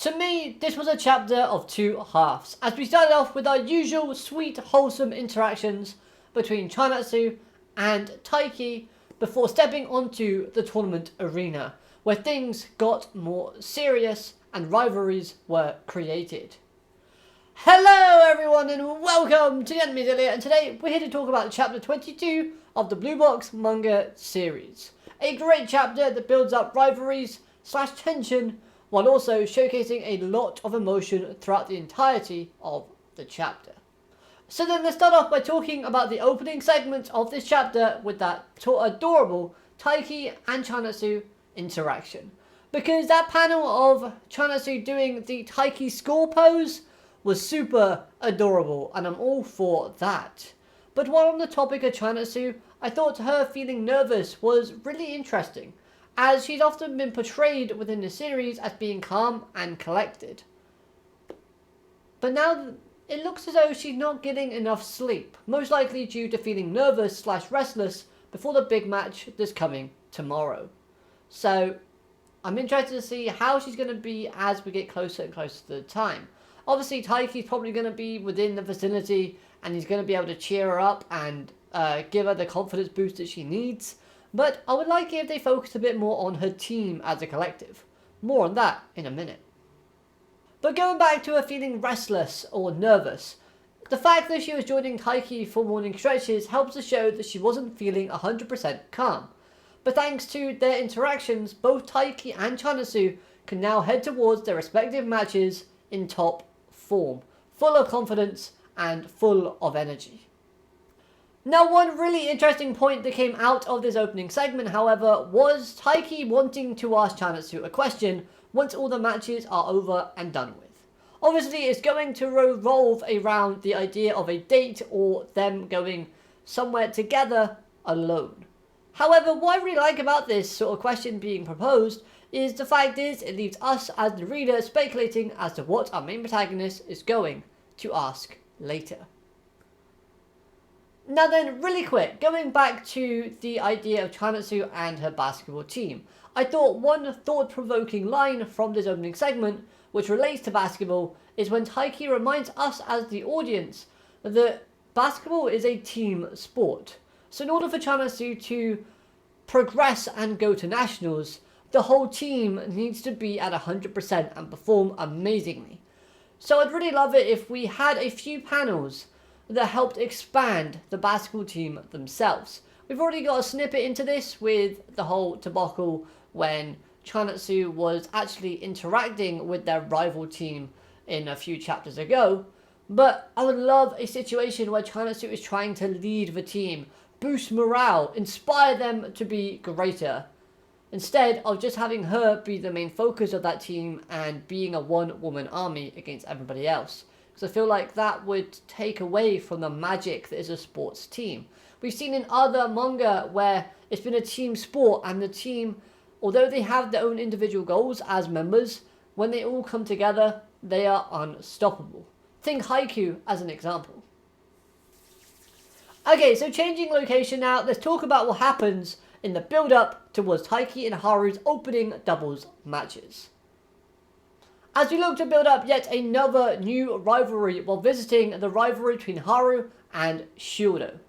To me, this was a chapter of two halves, as we started off with our usual sweet, wholesome interactions between Chinasu and Taiki before stepping onto the tournament arena, where things got more serious and rivalries were created. Hello everyone and welcome to the Anime Daily, and today we're here to talk about chapter 22 of the Blue Box manga series. A great chapter that builds up rivalries / tension while also showcasing a lot of emotion throughout the entirety of the chapter. So then let's start off by talking about the opening segment of this chapter with that adorable Taiki and Chinasu interaction. Because that panel of Chinasu doing the Taiki score pose was super adorable, and I'm all for that. But while on the topic of Chinasu, I thought her feeling nervous was really interesting, as she's often been portrayed within the series as being calm and collected. But now it looks as though she's not getting enough sleep, most likely due to feeling nervous / restless before the big match that's coming tomorrow. So I'm interested to see how she's going to be as we get closer and closer to the time. Obviously Taiki's probably going to be within the vicinity and he's going to be able to cheer her up and give her the confidence boost that she needs. But I would like it if they focused a bit more on her team as a collective. More on that in a minute. But going back to her feeling restless or nervous, the fact that she was joining Taiki for morning stretches helps to show that she wasn't feeling 100% calm. But thanks to their interactions, both Taiki and Chinasu can now head towards their respective matches in top form, full of confidence and full of energy. Now, one really interesting point that came out of this opening segment, however, was Taiki wanting to ask Chinasu a question once all the matches are over and done with. Obviously, it's going to revolve around the idea of a date or them going somewhere together alone. However, what I really like about this sort of question being proposed is the fact is it leaves us as the reader speculating as to what our main protagonist is going to ask later. Now then, really quick, going back to the idea of Chinasu and her basketball team, I thought one thought-provoking line from this opening segment, which relates to basketball, is when Taiki reminds us as the audience that basketball is a team sport. So in order for Chinasu to progress and go to nationals, the whole team needs to be at 100% and perform amazingly. So I'd really love it if we had a few panels that helped expand the basketball team themselves. We've already got a snippet into this with the whole debacle when Chinasu was actually interacting with their rival team in a few chapters ago. But I would love a situation where Chinasu is trying to lead the team, boost morale, inspire them to be greater, instead of just having her be the main focus of that team and being a one-woman army against everybody else. Because I feel like that would take away from the magic that is a sports team. We've seen in other manga where it's been a team sport and the team, although they have their own individual goals as members, when they all come together, they are unstoppable. Think Haiku as an example. Okay, so changing location now, let's talk about what happens in the build-up towards Taiki and Haru's opening doubles matches. As we look to build up yet another new rivalry while visiting the rivalry between Haru and Shieldo.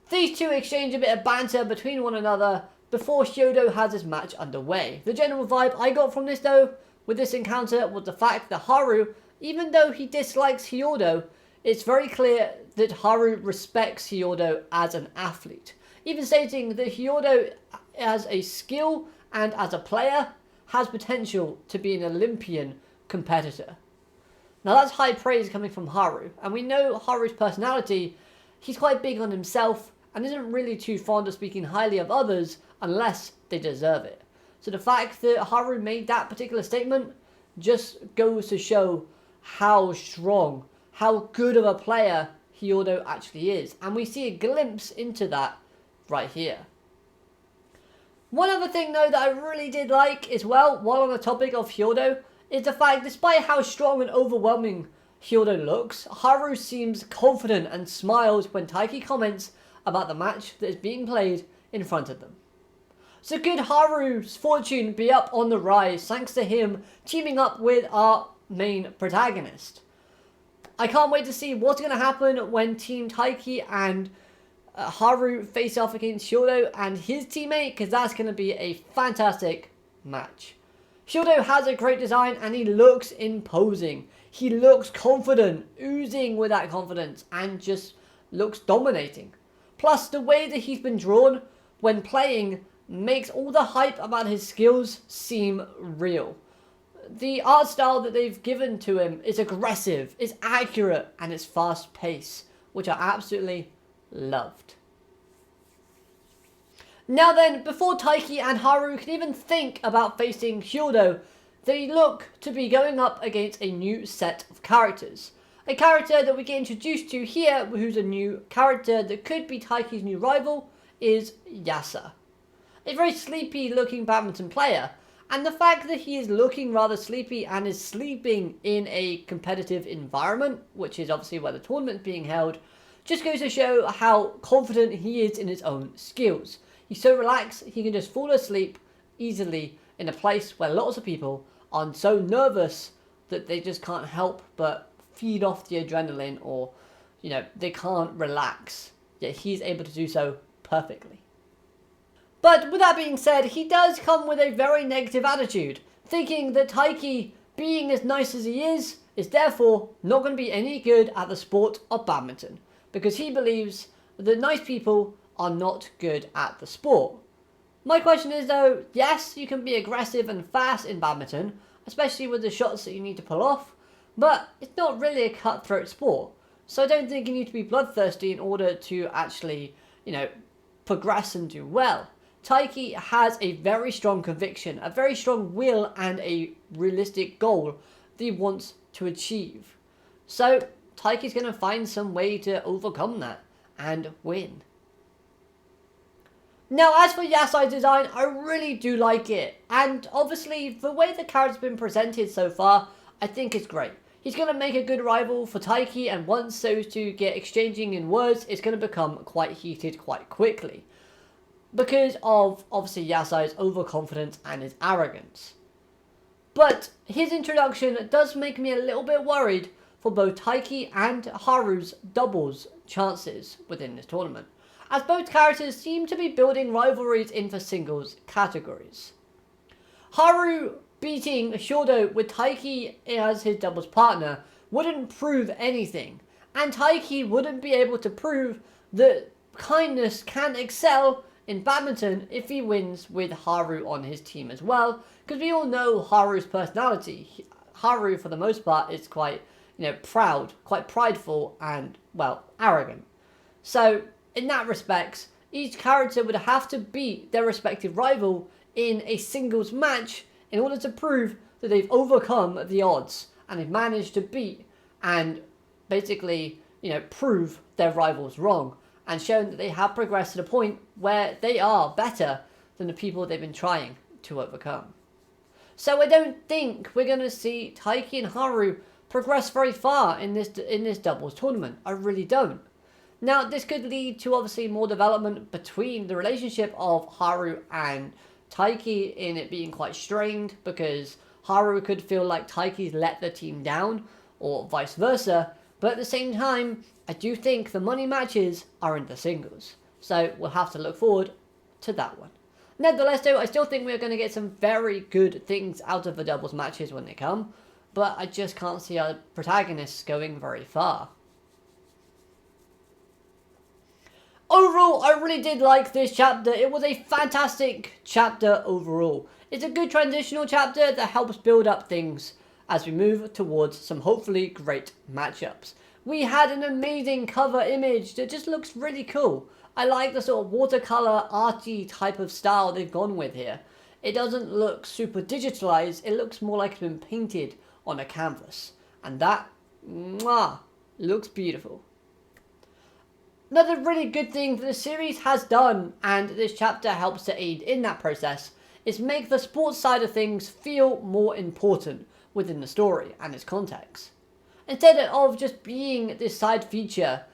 These two exchange a bit of banter between one another before Hiodo has his match underway. The general vibe I got from this though, with this encounter, was the fact that Haru, even though he dislikes Hiodo, it's very clear that Haru respects Hiodo as an athlete. Even stating that Hiodo as a skill and as a player has potential to be an Olympian competitor. Now that's high praise coming from Haru, and we know Haru's personality. He's quite big on himself and isn't really too fond of speaking highly of others unless they deserve it. So the fact that Haru made that particular statement just goes to show how strong, how good of a player Hiodo actually is, and we see a glimpse into that right here. One other thing though that I really did like as well, while on the topic of Hiodo, is the fact despite how strong and overwhelming Hiodo looks, Haru seems confident and smiles when Taiki comments about the match that is being played in front of them. So could Haru's fortune be up on the rise thanks to him teaming up with our main protagonist? I can't wait to see what's going to happen when Team Taiki and Haru face off against Shieldo and his teammate, because that's going to be a fantastic match. Shieldo has a great design and he looks imposing. He looks confident, oozing with that confidence, and just looks dominating. Plus, the way that he's been drawn when playing makes all the hype about his skills seem real. The art style that they've given to him is aggressive, it's accurate, and it's fast paced, which I absolutely loved. Now then, before Taiki and Haru can even think about facing Hiodo, they look to be going up against a new set of characters. A character that we get introduced to here, who's a new character that could be Taiki's new rival, is Yasa. A very sleepy looking badminton player, and the fact that he is looking rather sleepy and is sleeping in a competitive environment, which is obviously where the tournament's being held, just goes to show how confident he is in his own skills. He's so relaxed, he can just fall asleep easily in a place where lots of people are so nervous that they just can't help but feed off the adrenaline, or, they can't relax. Yet he's able to do so perfectly. But with that being said, he does come with a very negative attitude, thinking that Taiki, being as nice as he is therefore not going to be any good at the sport of badminton, because he believes that nice people are not good at the sport. My question is though, yes, you can be aggressive and fast in badminton, especially with the shots that you need to pull off, but it's not really a cutthroat sport. So I don't think you need to be bloodthirsty in order to actually, progress and do well. Taiki has a very strong conviction, a very strong will, and a realistic goal that he wants to achieve. So Taiki's going to find some way to overcome that and win. Now, as for Yasai's design, I really do like it. And obviously, the way the character's been presented so far, I think it's great. He's going to make a good rival for Taiki, and once those two get exchanging in words, it's going to become quite heated quite quickly, because of, obviously, Yasai's overconfidence and his arrogance. But his introduction does make me a little bit worried for both Taiki and Haru's doubles chances within this tournament, as both characters seem to be building rivalries in the singles categories. Haru beating Shieldo with Taiki as his doubles partner wouldn't prove anything, and Taiki wouldn't be able to prove that kindness can excel in badminton if he wins with Haru on his team as well, because we all know Haru's personality. Haru, for the most part, is quite, proud, quite prideful, and, well, arrogant. So, in that respect, each character would have to beat their respective rival in a singles match in order to prove that they've overcome the odds and they've managed to beat and basically, prove their rivals wrong, and shown that they have progressed to the point where they are better than the people they've been trying to overcome. So I don't think we're going to see Taiki and Haru progress very far in this doubles tournament. I really don't. Now, this could lead to obviously more development between the relationship of Haru and Taiki, in it being quite strained, because Haru could feel like Taiki's let the team down, or vice versa. But at the same time, I do think the money matches are in the singles. So we'll have to look forward to that one. Nevertheless though, I still think we're going to get some very good things out of the doubles matches when they come. But I just can't see our protagonists going very far. Overall, I really did like this chapter. It was a fantastic chapter overall. It's a good transitional chapter that helps build up things as we move towards some hopefully great matchups. We had an amazing cover image that just looks really cool. I like the sort of watercolor arty type of style they've gone with here. It doesn't look super digitalized, it looks more like it's been painted on a canvas. And that, looks beautiful. Another really good thing that the series has done, and this chapter helps to aid in that process, is make the sports side of things feel more important within the story and its context. Instead of just being this side feature,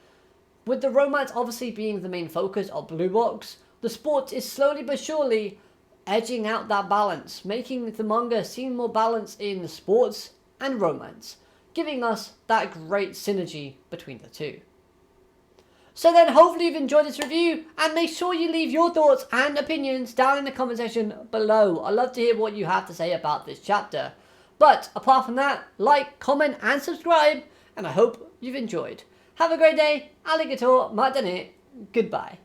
with the romance obviously being the main focus of Blue Box, the sport is slowly but surely edging out that balance, making the manga seem more balanced in sports and romance, giving us that great synergy between the two. So then, hopefully you've enjoyed this review, and make sure you leave your thoughts and opinions down in the comment section below. I'd love to hear what you have to say about this chapter. But apart from that, like, comment and subscribe, and I hope you've enjoyed. Have a great day, alligator, matane, goodbye.